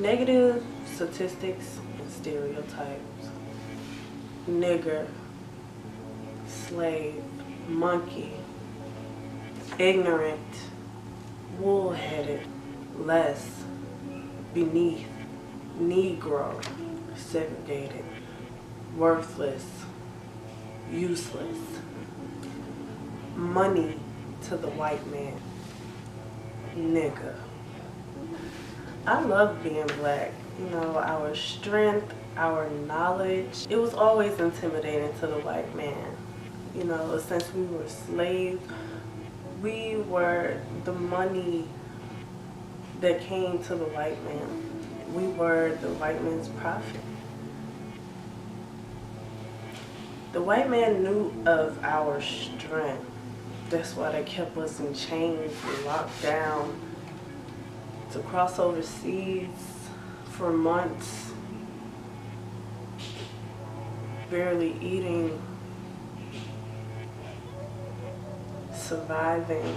Negative statistics and stereotypes. Nigger, slave, monkey, ignorant, wool-headed, less, beneath, Negro, segregated, worthless, useless, money to the white man, nigga. I love being black. You know, our strength, our knowledge. It was always intimidating to the white man. You know, since we were slaves, we were the money that came to the white man. We were the white man's prophet. The white man knew of our strength. That's why they kept us in chains and locked down to cross overseas for months, barely eating, surviving,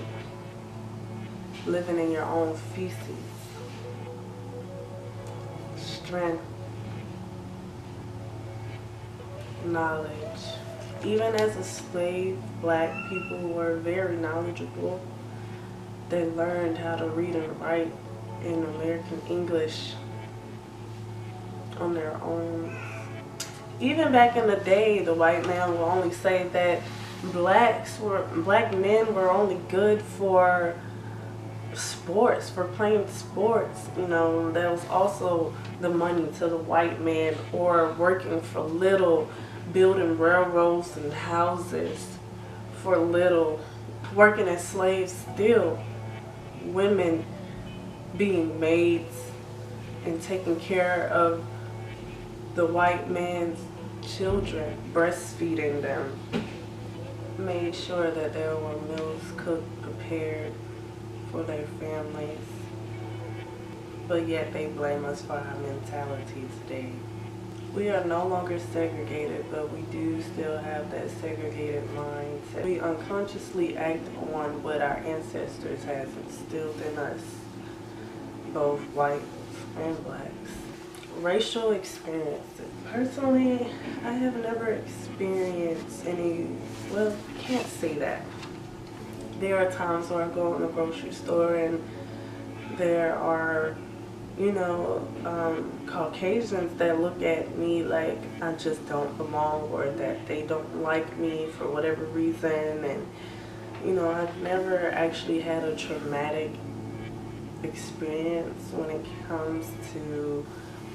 living in your own feces. Strength, knowledge. Even as a slave, black people were very knowledgeable. They learned how to read and write in American English on their own. Even back in the day, the white man will only say that black men were only good for sports, for playing sports. You know, that was also the money to the white man, or working for little, building railroads and houses for little, working as slaves still, women being maids and taking care of the white man's children, breastfeeding them, made sure that there were meals cooked, prepared for their families. But yet they blame us for our mentality today. We are no longer segregated, but we do still have that segregated mindset. We unconsciously act on what our ancestors have instilled in us, both whites and blacks. Racial experiences. Personally, I have never experienced any, well, I can't say that. There are times where I go in the grocery store and there are, you know, Caucasians that look at me like I just don't belong, or that they don't like me for whatever reason. And, you know, I've never actually had a traumatic experience when it comes to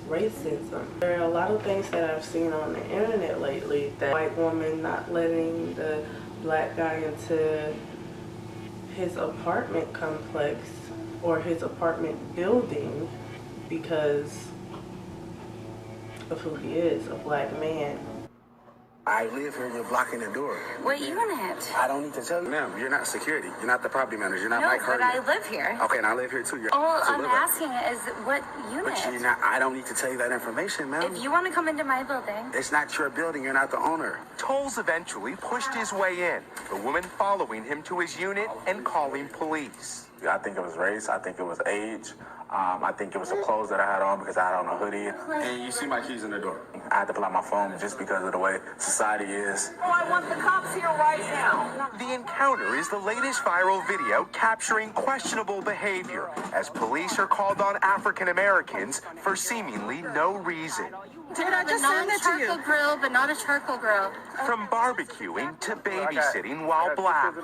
racism. There are a lot of things that I've seen on the internet lately, that white woman not letting the black guy into his apartment complex or his apartment building because of who he is, a black man. I live here and you're blocking the door. What unit? I don't need to tell you. Ma'am, you're not security. You're not the property manager. You're not Mike No, but Herman. I live here. Okay, and I live here too. You're All I'm asking is what unit? But you're not, I don't need to tell you that information, ma'am. If you want to come into my building. It's not your building. You're not the owner. Tolles eventually pushed his way in, the woman following him to his unit and calling police. I think it was race. I think it was age. I think it was the clothes that I had on because I had on a hoodie. And you see my keys in the door. I had to pull out my phone just because of the way society is. Oh, I want the cops here right now. The encounter is the latest viral video capturing questionable behavior as police are called on African Americans for seemingly no reason. Did I just send it to you? Non-charcoal grill, but not a charcoal grill. From barbecuing to babysitting while black.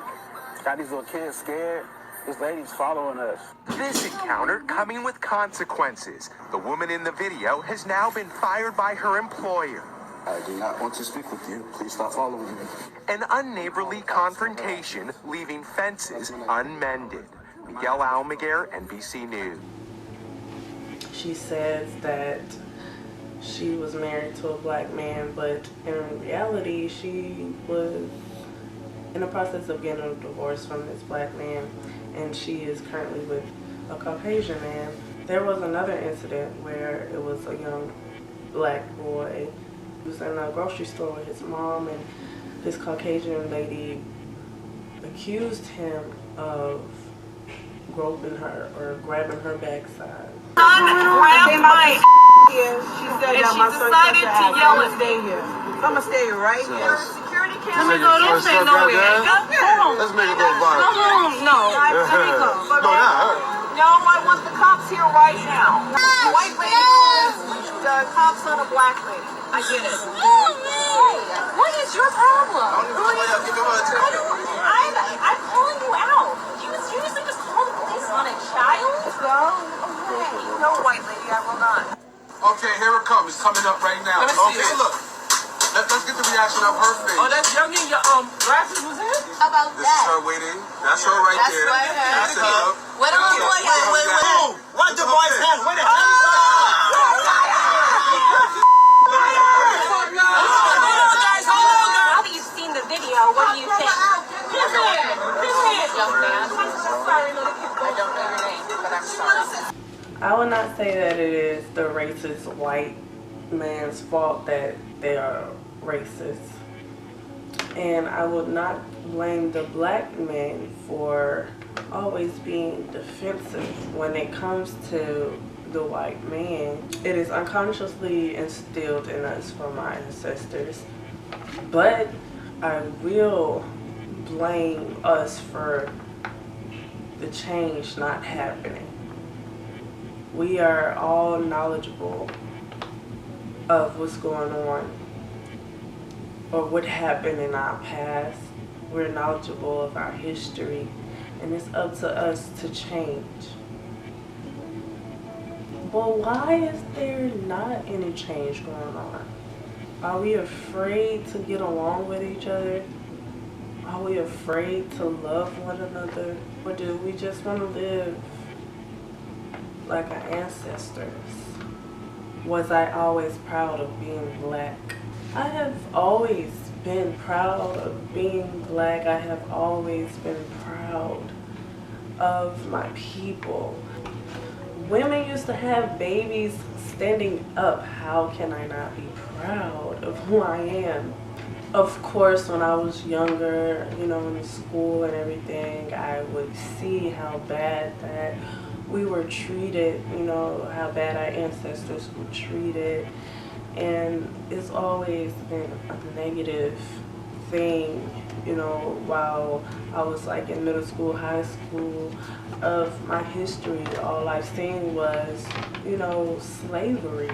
Got these little kids scared. This lady's following us. This encounter coming with consequences. The woman in the video has now been fired by her employer. I do not want to speak with you. Please stop following me. An unneighborly confrontation leaving fences unmended. Miguel Almaguer, NBC News. She says that she was married to a black man, but in reality she was in the process of getting a divorce from this black man, and she is currently with a Caucasian man. There was another incident where it was a young black boy who was in a grocery store with his mom, and this Caucasian lady accused him of groping her or grabbing her backside. Grabbed my Here, she said and that she my son decided said to that yell I'ma at stay here. So I'ma stay right here. security Let camera. me go. Don't say nowhere. Hold on. Let's make it go viral. Come on. No. Let me go. No, not her. No, I want the cops here right now. The white lady calls the cops on a black lady. I get it. What is your problem? I'm calling you out. You seriously just call the police on a child? Go. No, white lady, I will not. Okay, here it comes. It's coming up right now. Let me see Okay, it. look. Let's get the reaction of her face. Oh, that's young and your glasses was in? How about This is her waiting. That's her right That's there. right there. That's her. What am I doing? Where's the boy's hand? Where the hell is Now that you've seen the video, what do you think? Young man. I don't know your name, but I'm sorry. I would not say that it is the racist white man's fault that they are racist. And I would not blame the black man for always being defensive when it comes to the white man. It is unconsciously instilled in us from our ancestors. But I will blame us for the change not happening. We are all knowledgeable of what's going on or what happened in our past. We're knowledgeable of our history, and it's up to us to change. But why is there not any change going on? Are we afraid to get along with each other? Are we afraid to love one another? Or do we just want to live like our ancestors? Was I always proud of being black? I have always been proud of being black. I have always been proud of my people. Women used to have babies standing up. How can I not be proud of who I am? Of course, when I was younger, you know, in school and everything, I would see how bad that we were treated, you know, how bad our ancestors were treated. And it's always been a negative thing, you know, while I was like in middle school, high school, of my history. All I've seen was, you know, slavery.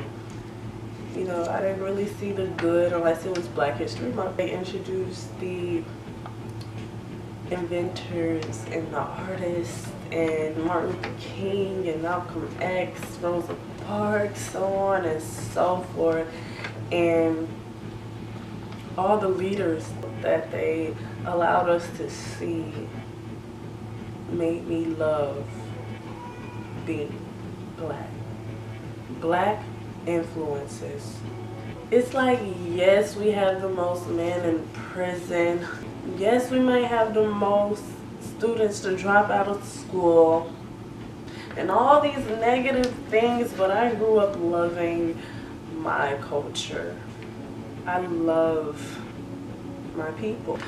You know, I didn't really see the good unless it was Black History Month. They introduced the inventors and the artists and Martin Luther King and Malcolm X, Rosa Parks, so on and so forth. And all the leaders that they allowed us to see made me love being black. Black influences. It's like, yes, we have the most men in prison. Yes, we might have the most students to drop out of school and all these negative things, but I grew up loving my culture. I love my people.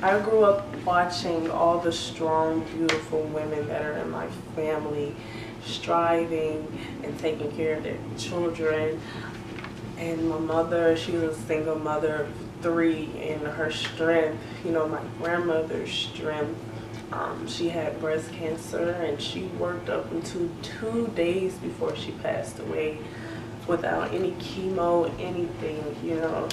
I grew up watching all the strong, beautiful women that are in my family striving and taking care of their children. And my mother, she was a single mother of 3, and her strength, you know, my grandmother's strength. She had breast cancer and she worked up until 2 days before she passed away without any chemo, anything, you know.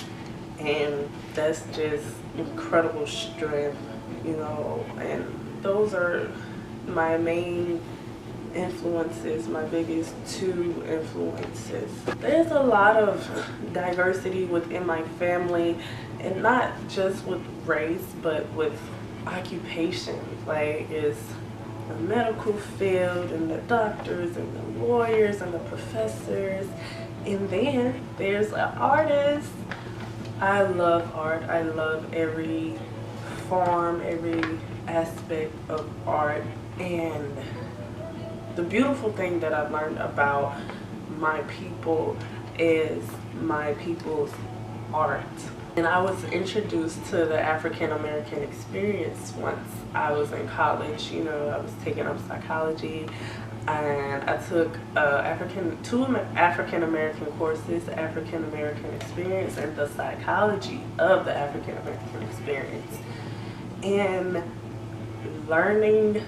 And that's just incredible strength, you know. And those are my main influences, my biggest 2 influences. There's a lot of diversity within my family, and not just with race, but with occupation. Like, it's the medical field and the doctors and the lawyers and the professors, and then there's an artist. I love art. I love every form, every aspect of art. And the beautiful thing that I've learned about my people is my people's art. And I was introduced to the African American experience once I was in college. You know, I was taking up psychology, and I took two African American courses, African American experience and the psychology of the African American experience. And learning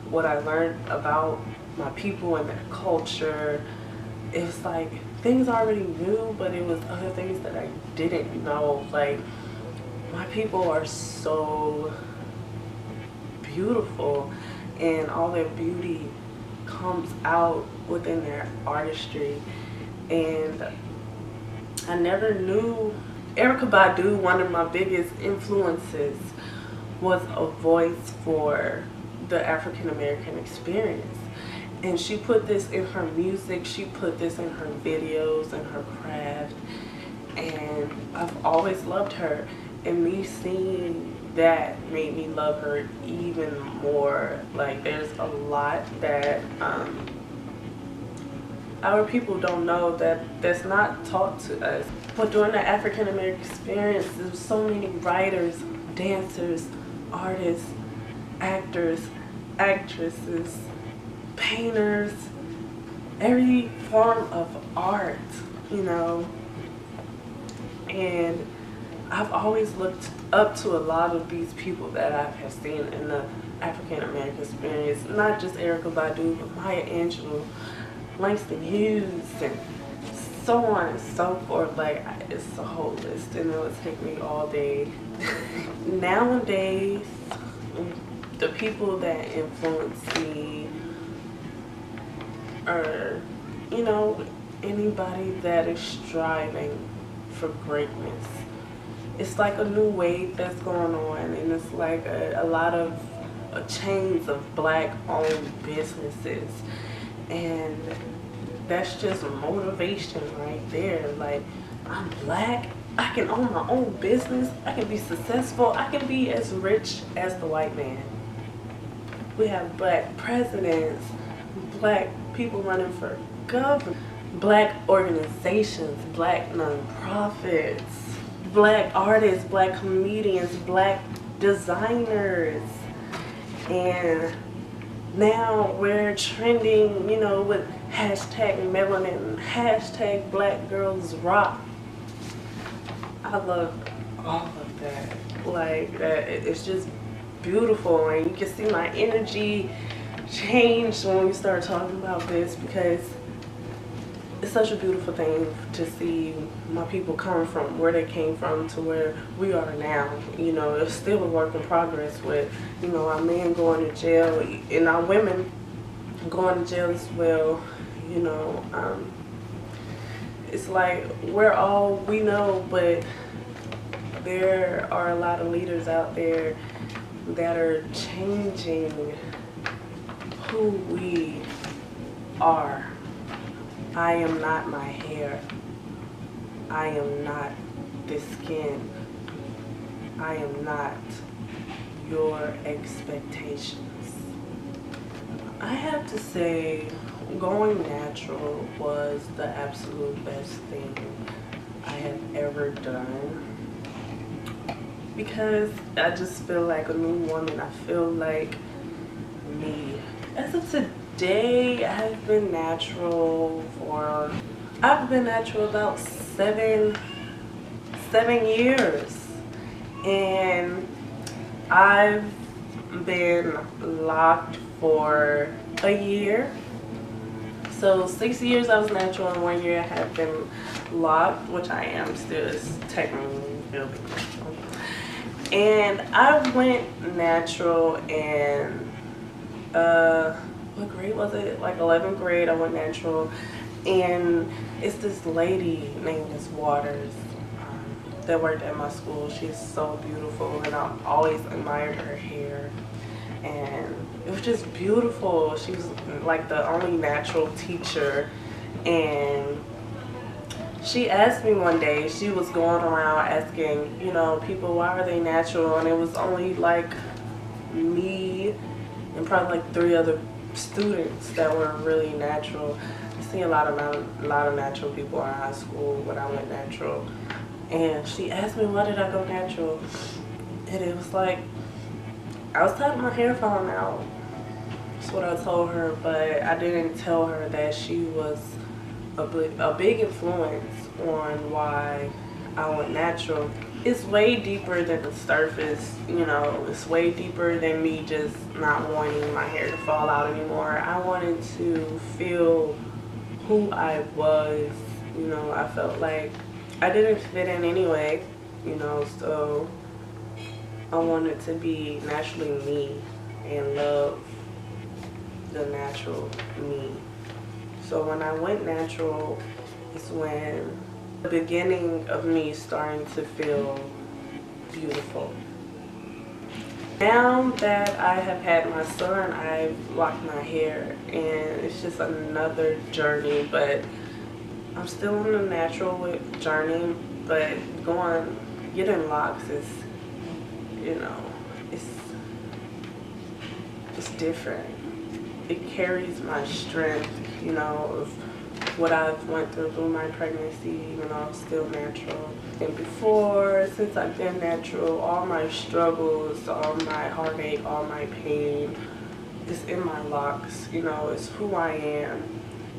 what I learned about my people and their culture, it's like things I already knew, but it was other things that I didn't know. Like, my people are so beautiful, and all their beauty comes out within their artistry. And I never knew Erykah Badu, one of my biggest influences, was a voice for the African American experience. And she put this in her music, she put this in her videos and her craft. And I've always loved her. And me seeing that made me love her even more. Like, there's a lot that our people don't know that's not taught to us. But during the African American experience, there's so many writers, dancers, artists, actors, actresses, painters, every form of art, you know. And I've always looked up to a lot of these people that I have seen in the African American experience, not just Erykah Badu, but Maya Angelou, Langston Hughes, and so on and so forth. Like, it's a whole list, and it would take me all day. Nowadays, the people that influence me are, you know, anybody that is striving for greatness. It's like a new wave that's going on, and it's like a lot of chains of black-owned businesses, and that's just motivation right there. Like, I'm black, I can own my own business, I can be successful, I can be as rich as the white man. We have black presidents, black people running for government, black organizations, black nonprofits, black artists, black comedians, black designers. And now we're trending, you know, with hashtag melanin, hashtag black girls rock. I love all of that. Like, that, it's just beautiful, and you can see my energy change when we start talking about this, because it's such a beautiful thing to see my people come from where they came from to where we are now. You know, it's still a work in progress with, you know, our men going to jail and our women going to jail as well. You know, it's like we're all we know, but there are a lot of leaders out there that are changing who we are. I am not my hair. I am not this skin. I am not your expectations. I have to say, going natural was the absolute best thing I have ever done, because I just feel like a new woman. I feel like me. As of today, I've been natural about seven years, and I've been locked for a year. So 6 years I was natural, and 1 year I have been locked, which I am still technically still being natural. And I went natural in what grade was it? Like 11th grade, I went natural. And it's this lady named Miss Waters that worked at my school. She's so beautiful, and I've always admired her hair. And it was just beautiful. She was like the only natural teacher. And she asked me one day, she was going around asking, you know, people, why are they natural? And it was only like me and probably like 3 other students that were really natural. I see a lot of natural people in high school when I went natural. And she asked me, why did I go natural? And it was like, I was tired of my hair falling out. That's what I told her, but I didn't tell her that she was a big influence on why I went natural. It's way deeper than the surface, you know. It's way deeper than me just not wanting my hair to fall out anymore. I wanted to feel who I was, you know. I felt like I didn't fit in anyway, you know, so I wanted to be naturally me and love the natural me. So when I went natural, it's when the beginning of me starting to feel beautiful. Now that I have had my son, I've locked my hair, and it's just another journey, but I'm still on the natural journey, but getting locks is, you know, it's different. It carries my strength, you know, of what I've went through my pregnancy, even though I'm still natural. And before, since I've been natural, all my struggles, all my heartache, all my pain is in my locks, you know. It's who I am.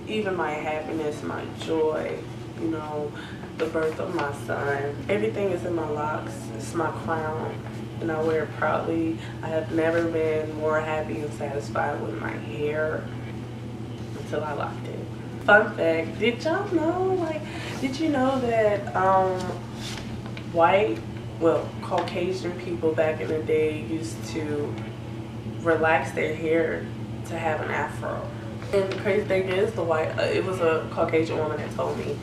Even my happiness, my joy, you know, the birth of my son. Everything is in my locks. It's my crown, and I wear it proudly. I have never been more happy and satisfied with my hair until I locked it. Fun fact, did y'all know, did you know that Caucasian people back in the day used to relax their hair to have an afro? And the crazy thing is, it was a Caucasian woman that told me.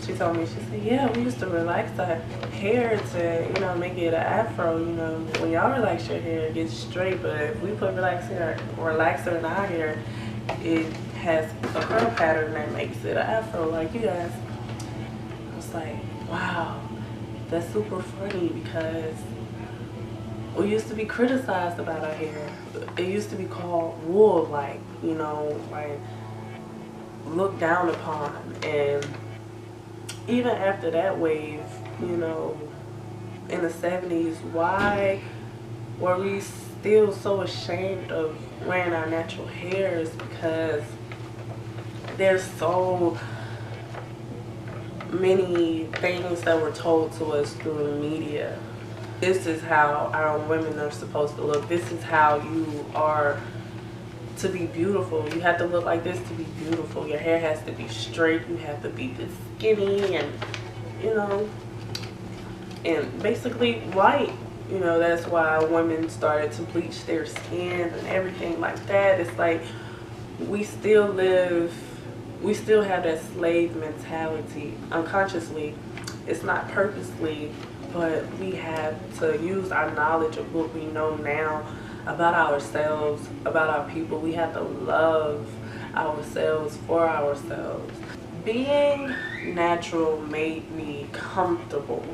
She told me, she said, yeah, we used to relax our hair to, you know, make it an afro. You know, when y'all relax your hair, it gets straight, but if we put relaxer in our hair, it has a curl pattern that makes it an afro like you guys. I was like, wow, that's super funny, because we used to be criticized about our hair. It used to be called wool, you know, looked down upon. And even after that wave, you know, in the 70s, why were we still so ashamed of wearing our natural hairs? Because there's so many things that were told to us through the media. This is how our women are supposed to look. This is how you are to be beautiful. You have to look like this to be beautiful. Your hair has to be straight. You have to be this skinny and, you know, and basically white. You know, that's why women started to bleach their skin and everything like that. It's like we still have that slave mentality unconsciously. It's not purposely, but we have to use our knowledge of what we know now about ourselves, about our people. We have to love ourselves for ourselves. Being natural made me comfortable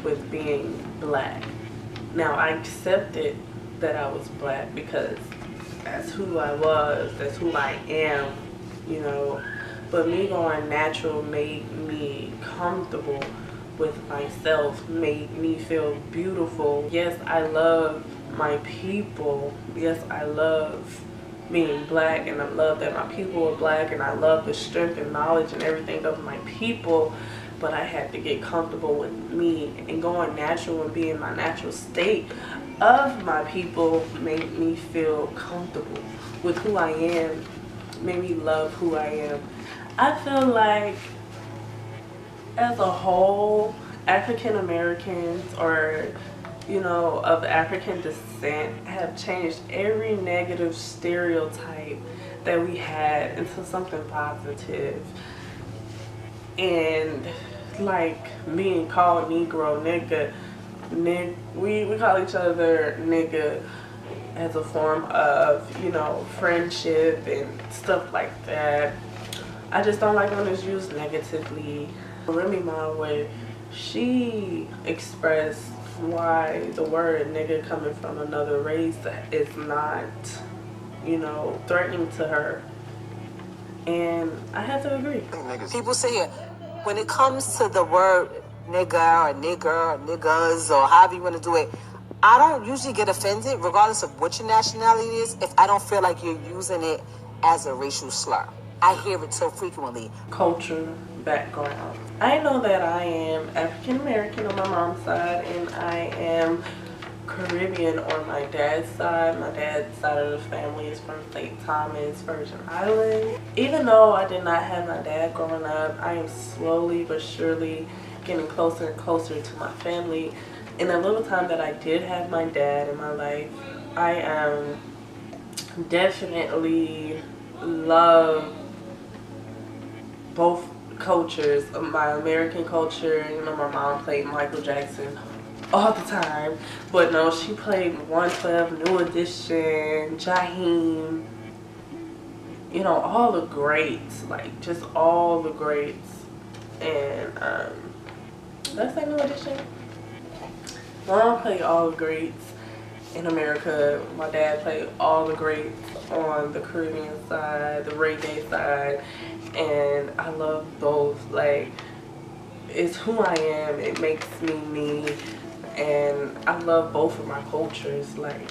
with being black. Now, I accepted that I was black because that's who I was, that's who I am, you know. But me going natural made me comfortable with myself, made me feel beautiful. Yes, I love my people. Yes, I love being black, and I love that my people are black, and I love the strength and knowledge and everything of my people. But I had to get comfortable with me, and going natural and being my natural state of my people made me feel comfortable with who I am, made me love who I am. I feel like as a whole, African Americans, or, you know, of African descent, have changed every negative stereotype that we had into something positive. And like being called Negro, nigga, we call each other nigga as a form of, you know, friendship and stuff like that. I just don't like when it's used negatively. Remy Ma, where she expressed why the word nigga coming from another race is not, you know, threatening to her. And I have to agree. People say it, when it comes to the word nigga or nigger or niggas or however you want to do it, I don't usually get offended, regardless of what your nationality is, if I don't feel like you're using it as a racial slur. I hear it so frequently. Culture, background. I know that I am African American on my mom's side, and I am Caribbean on my dad's side. My dad's side of the family is from St. Thomas, Virgin Islands. Even though I did not have my dad growing up, I am slowly but surely getting closer and closer to my family. In the little time that I did have my dad in my life, I am definitely love both cultures. My American culture, you know, my mom played Michael Jackson all the time, but no, she played 112, New Edition, Jaheim, you know, all the greats, like just all the greats. And did I say New Edition? My mom played all the greats in America. My dad played all the greats on the Caribbean side, the reggae side, and I love both. Like, it's who I am, it makes me me, and I love both of my cultures. Like,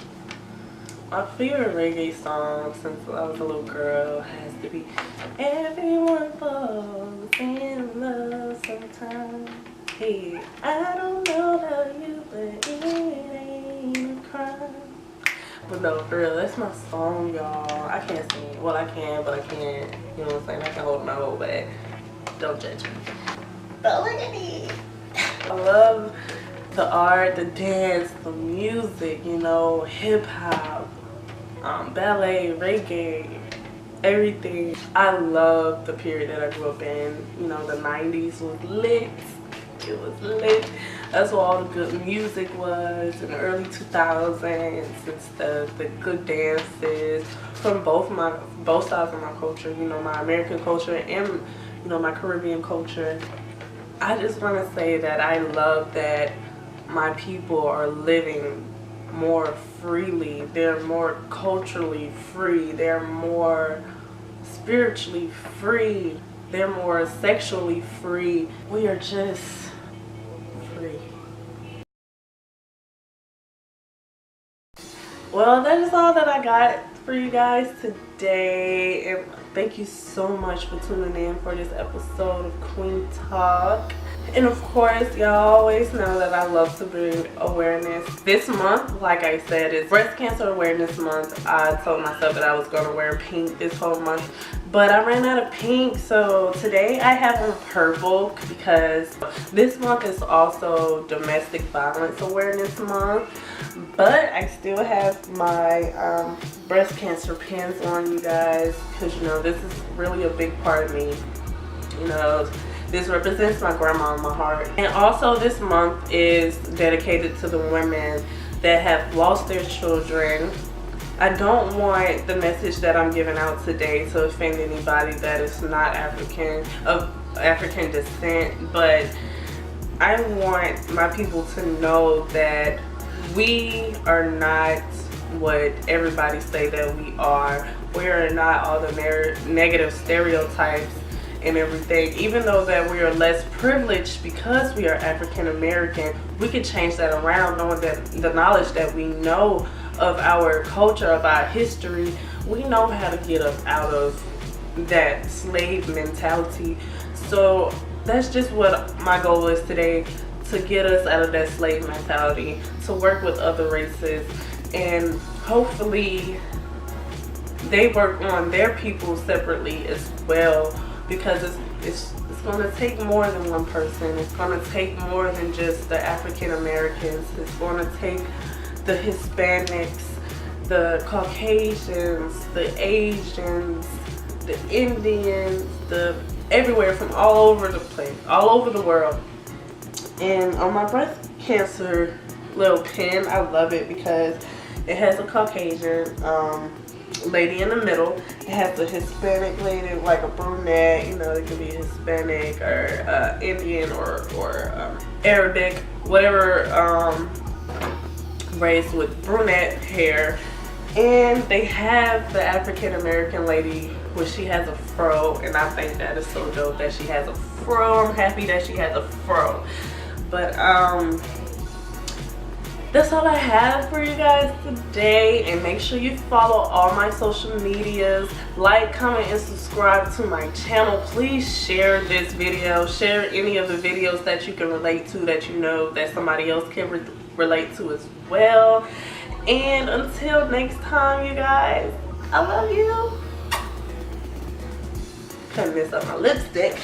my favorite reggae song since I was a little girl has to be Everyone Falls in Love Sometimes. Hey, I don't know about you, but it ain't a crime. But no, for real, that's my song, y'all. I can't sing. Well, I can, but I can't. You know what I'm saying? I can hold my whole back. Don't judge me. But look at me. I love the art, the dance, the music, you know, hip hop, ballet, reggae, everything. I love the period that I grew up in. You know, the 90s was lit. It was lit. That's where all the good music was in the early 2000s, and the good dances from both sides of my culture. You know, my American culture and, you know, my Caribbean culture. I just want to say that I love that my people are living more freely. They're more culturally free. They're more spiritually free. They're more sexually free. We are just free. Well, that is all that I got for you guys today, and thank you so much for tuning in for this episode of Queen Talk. And of course, y'all always know that I love to bring awareness. This month, like I said, is Breast Cancer Awareness Month. I told myself that I was going to wear pink this whole month, but I ran out of pink, so today I have on purple because this month is also Domestic Violence Awareness Month. But I still have my breast cancer pins on, you guys, because, you know, this is really a big part of me. You know, this represents my grandma in my heart. And also this month is dedicated to the women that have lost their children. I don't want the message that I'm giving out today to offend anybody that is not of African descent, but I want my people to know that we are not what everybody say that we are. We are not all the negative stereotypes and everything. Even though that we are less privileged because we are African American, we can change that around, knowing that the knowledge that we know of our culture, of our history, we know how to get up out of that slave mentality. So that's just what my goal is today, to get us out of that slave mentality, to work with other races, and hopefully they work on their people separately as well, because it's going to take more than one person. It's going to take more than just the African Americans. It's going to take the Hispanics, the Caucasians, the Asians, the Indians, the everywhere, from all over the place, all over the world. And on my breast cancer little pin, I love it because it has a Caucasian lady in the middle. It has a Hispanic lady, like a brunette, you know, it could be Hispanic or Indian or Arabic, whatever race with brunette hair. And they have the African American lady where she has a fro, and I think that is so dope that she has a fro. I'm happy that she has a fro. But that's all I have for you guys today, and make sure you follow all my social medias, like, comment, and subscribe to my channel. Please share this video, share any of the videos that you can relate to, that you know that somebody else can relate to as well. And until next time, you guys, I love you. Couldn't mess up my lipstick.